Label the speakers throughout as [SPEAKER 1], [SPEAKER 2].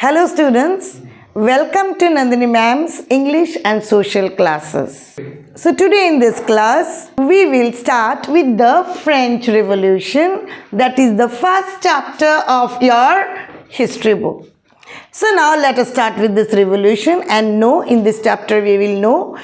[SPEAKER 1] Hello students, welcome to Nandini ma'am's English and social classes. So today in this class, we will start with the French Revolution, that is the first chapter of your history book. So now let us start with this revolution and know in this chapter we will know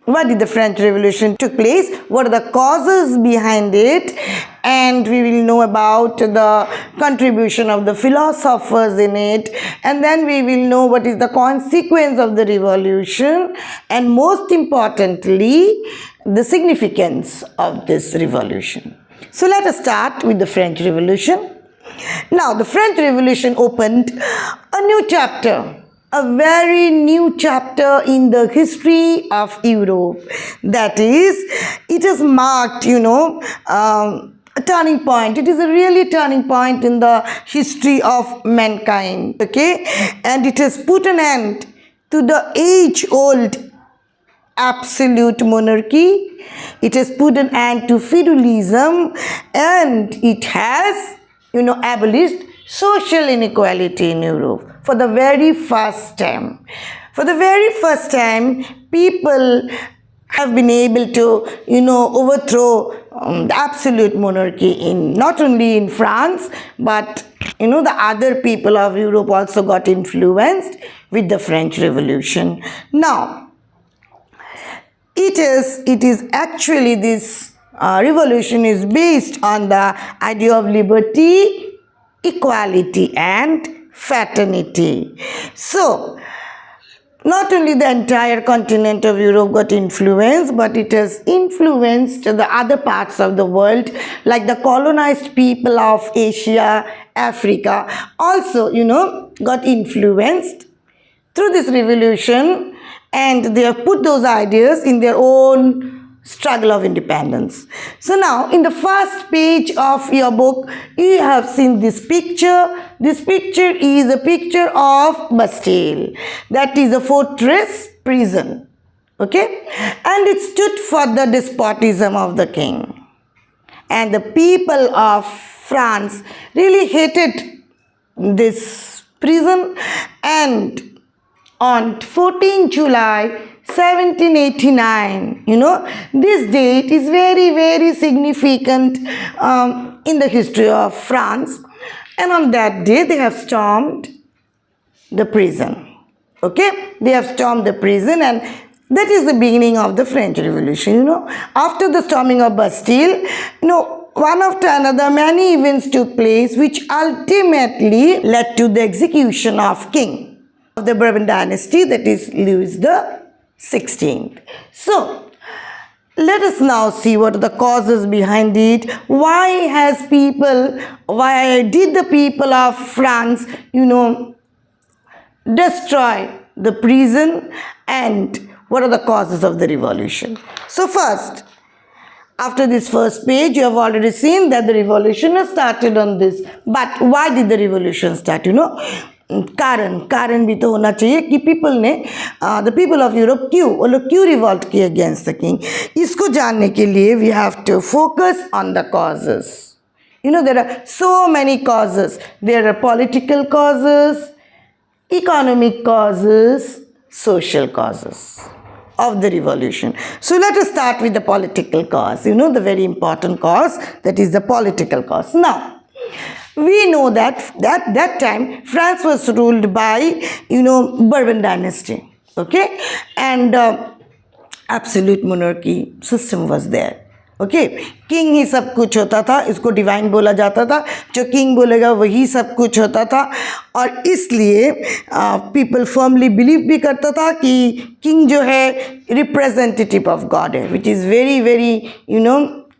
[SPEAKER 1] what did the French Revolution took place, what are the causes behind it, and we will know about the contribution of the philosophers in it, and then we will know what is the consequence of the revolution, and most importantly, the significance of this revolution. So let us start with the French Revolution. Now, the French Revolution opened a new chapter, a very new chapter in the history of Europe. That is, it has marked, a turning point. It is a really turning point in the history of mankind, okay? And it has put an end to the age-old absolute monarchy. It has put an end to feudalism, and it has abolished social inequality in Europe for the very first time. For the very first time, people have been able to, overthrow the absolute monarchy in not only in France, but the other people of Europe also got influenced with the French Revolution. Now, it is actually this revolution is based on the idea of liberty, equality and fraternity. So, not only the entire continent of Europe got influenced, but it has influenced the other parts of the world, like the colonized people of Asia, Africa, also, got influenced through this revolution, and they have put those ideas in their own struggle of independence. So now, in the first page of your book, you have seen this picture. This picture is a picture of Bastille. That is a fortress prison. Okay? And it stood for the despotism of the king. And the people of France really hated this prison. And on 14 July 1789, this date is very, very significant in the history of France. And on that day, they have stormed the prison. Okay? They have stormed the prison, and that is the beginning of the French Revolution, After the storming of Bastille, one after another, many events took place which ultimately led to the execution of King of the Bourbon dynasty, that is Louis the 16th. So, let us now see what are the causes behind it. Why did the people of France, destroy the prison, and what are the causes of the revolution? So first, after this first page, you have already seen that the revolution has started on this. But why did the revolution start, कारण भी तो होना चाहिए कि the people of Europe क्यों revolt किए against the king. इसको जानने के लिए we have to focus on the causes. There are so many causes. There are political causes, economic causes, social causes of the revolution. So let us start with the political cause, the very important cause, that is the political cause. Now, we know that time France was ruled by, Bourbon dynasty, okay? And absolute monarchy system was there. Okay, king ही सब कुछ होता था, इसको divine बोला जाता था, जो किंग बोलेगा वही सब कुछ होता था, और इसलिए पीपल फर्मली बिलीव भी करता था कि किंग जो है रिप्रेजेंटेटिव ऑफ गॉड है, which is very very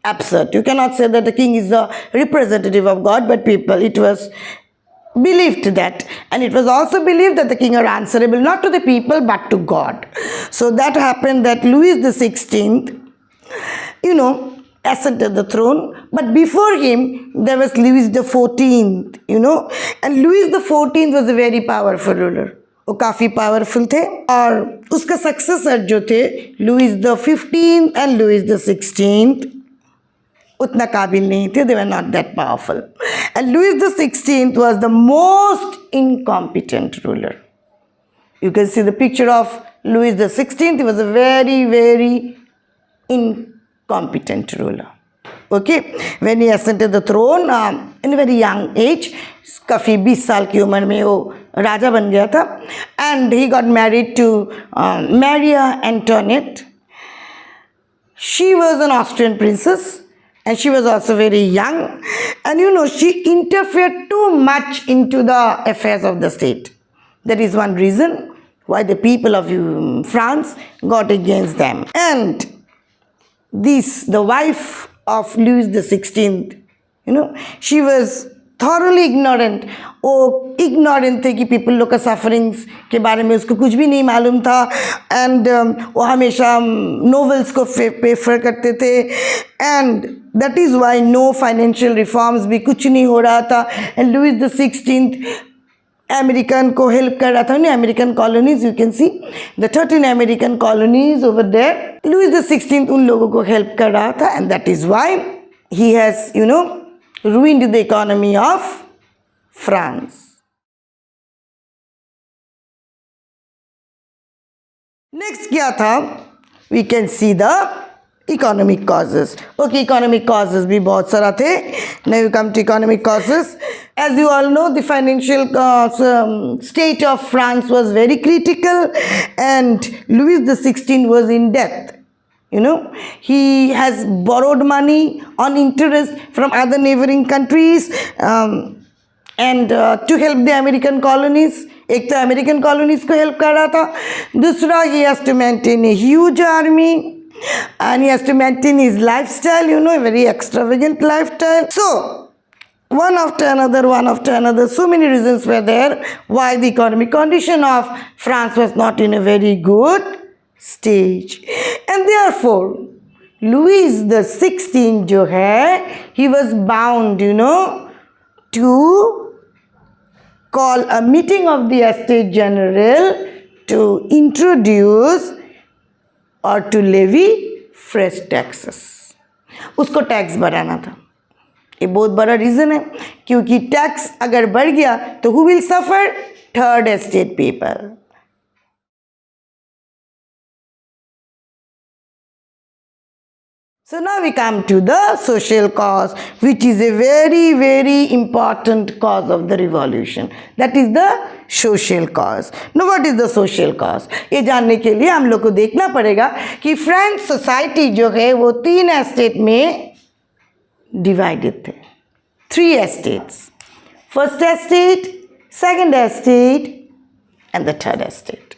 [SPEAKER 1] absurd. You cannot say that the king is the representative of God, but it was believed that, and it was also believed that the king are answerable not to the people but to God. So that happened that Louis the 16th, ascended the throne, but before him there was Louis the 14th, and Louis the 14th was a very powerful ruler. वो काफ़ी powerful थे, और उसका successor जो थे Louis the 15th and Louis the 16th, उतना काबिल नहीं थे, they were not that powerful. And Louis XVI was the most incompetent ruler. You can see the picture of Louis XVI. He was a very, very incompetent ruler. Okay, when he ascended the throne in a very young age, काफ़ी 20 साल की उम्र में वो राजा बन गया था, and he got married to Maria Antoinette. She was an Austrian princess, and she was also very young, and you know, she interfered too much into the affairs of the state. That is one reason why the people of France got against them. And the wife of Louis XVI, you know, she was thoroughly ignorant. वो ignorant थे कि people लोग का sufferings के बारे में उसको कुछ भी नहीं मालूम था, and वो हमेशा novels को prefer करते थे, and that is why no financial reforms भी कुछ नहीं हो रहा था. And Louis XVI American को help कर रहा था, उन्हें American colonies, you can see the 13 American colonies over there. Louis XVI उन लोगों को help कर रहा था, and that is why he has, you know, ruined the economy of France. Next क्या था? We can see the economic causes. Okay, economic causes भी बहुत सारा थे. Now you come to economic causes. As you all know, the financial state of France was very critical, and Louis XVI was in debt. You know, he has borrowed money on interest from other neighboring countries, and to help the American colonies. एक तो American colonies को help कर रहा था, दूसरा he has to maintain a huge army, and he has to maintain his lifestyle, you know, a very extravagant lifestyle. So one after another, so many reasons were there why the economic condition of France was not in a very good stage. And therefore Louis XVI जो है, he was bound, you know, to call a meeting of the Estates General to introduce or to levy fresh taxes. उसको tax बढ़ाना था. ये बहुत बड़ा reason है, क्योंकि टैक्स अगर बढ़ गया तो who will suffer? Third estate people. So now we come to the social cause, which is a very, very important cause of the revolution. That is the social cause. Now what is the social cause? ये जानने के लिए हम लोग को देखना पड़ेगा कि फ्रेंच सोसाइटी जो है वो 3 एस्टेट में डिवाइडेड थे. 3 estates. First estate, second estate, and the third estate.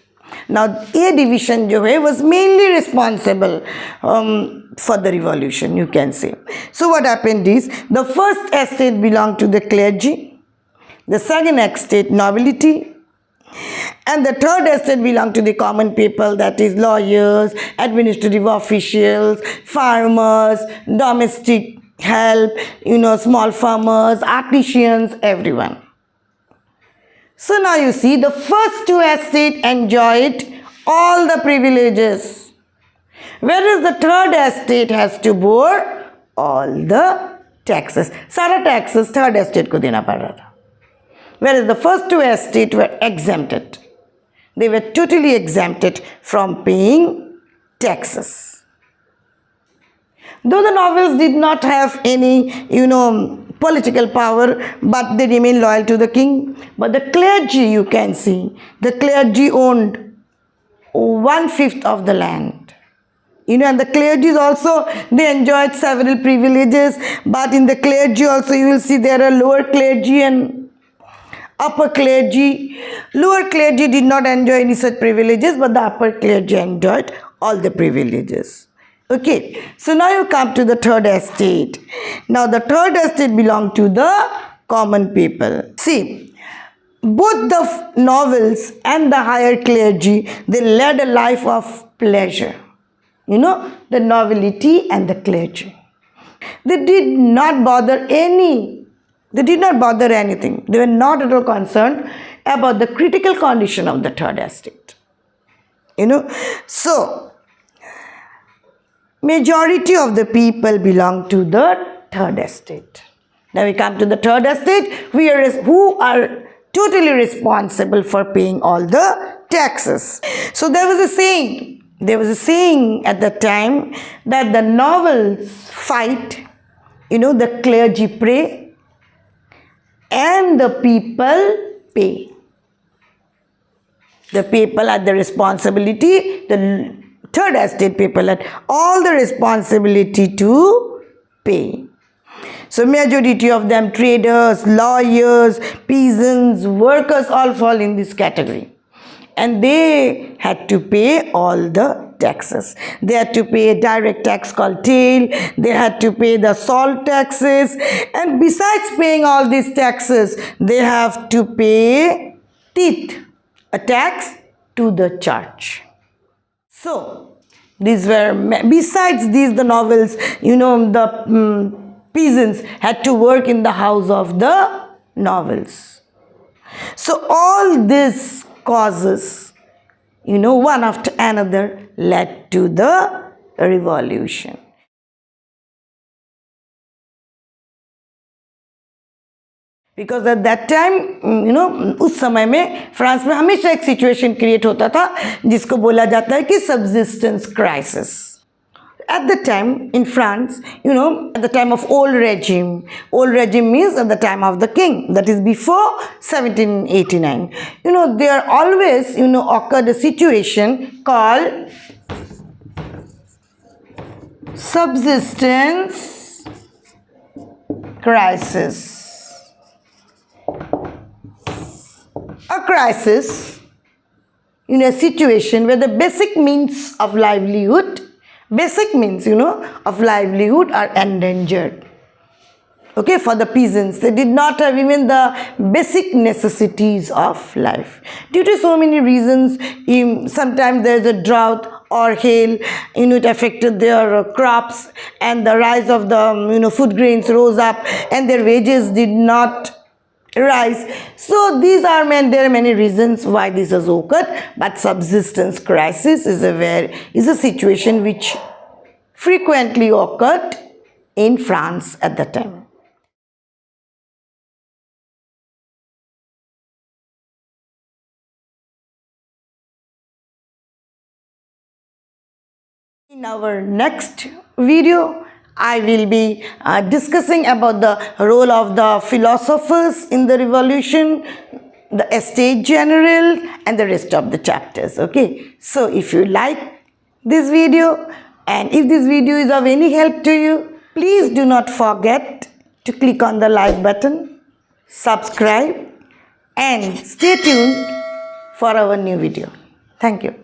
[SPEAKER 1] Now, A division जो है was mainly responsible for the revolution, you can say. So what happened is, the first estate belonged to the clergy, the second estate nobility, and the third estate belonged to the common people, that is lawyers, administrative officials, farmers, domestic help, you know, small farmers, artisans, everyone. So now you see, the first 2 estates enjoyed all the privileges, whereas the third estate has to bear all the taxes. सारा taxes third estate को देना पड़ रहा था, whereas the first 2 estates were exempted. They were totally exempted from paying taxes. Though the nobles did not have any, you know, political power, but they remained loyal to the king. But the clergy, you can see, the clergy owned 1/5 of the land. You know, and the clergy also, they enjoyed several privileges, but in the clergy also you will see there are lower clergy and upper clergy. Lower clergy did not enjoy any such privileges, but the upper clergy enjoyed all the privileges. Okay, so now you come to the third estate. Now the third estate belonged to the common people. See, both the nobles and the higher clergy, they led a life of pleasure. You know, the nobility and the clergy. They did not bother anything. They were not at all concerned about the critical condition of the third estate. You know, so majority of the people belong to the third estate. Now we come to the third estate, who are totally responsible for paying all the taxes. So there was a saying at the time that the nobles fight, the clergy pray and the people pay. The people had the responsibility, the third estate people had all the responsibility to pay. So majority of them, traders, lawyers, peasants, workers, all fall in this category. And they had to pay all the taxes. They had to pay a direct tax called tail. They had to pay the salt taxes. And besides paying all these taxes, they have to pay teeth, a tax to the church. So these were, besides these, the nobles, the peasants had to work in the house of the nobles. So all this causes, one after another, led to the revolution. Because at that time, उस समय में France में हमेशा एक situation create होता था जिसको बोला जाता है कि subsistence crisis. At the time in France, at the time of old regime means at the time of the king, that is before 1789. There always, occurred a situation called subsistence crisis. A crisis in a situation where the basic means of livelihood are endangered. Okay, for the peasants, they did not have even the basic necessities of life. Due to so many reasons, sometimes there is a drought or hail, it affected their crops, and the rise of the food grains rose up, and their wages did not rise. So there are many reasons why this has occurred, but subsistence crisis is a situation which frequently occurred in France at the time. In our next video, I will be discussing about the role of the philosophers in the revolution, the estate general, and the rest of the chapters. Okay, so if you like this video and if this video is of any help to you, please do not forget to click on the like button, subscribe, and stay tuned for our new video. Thank you.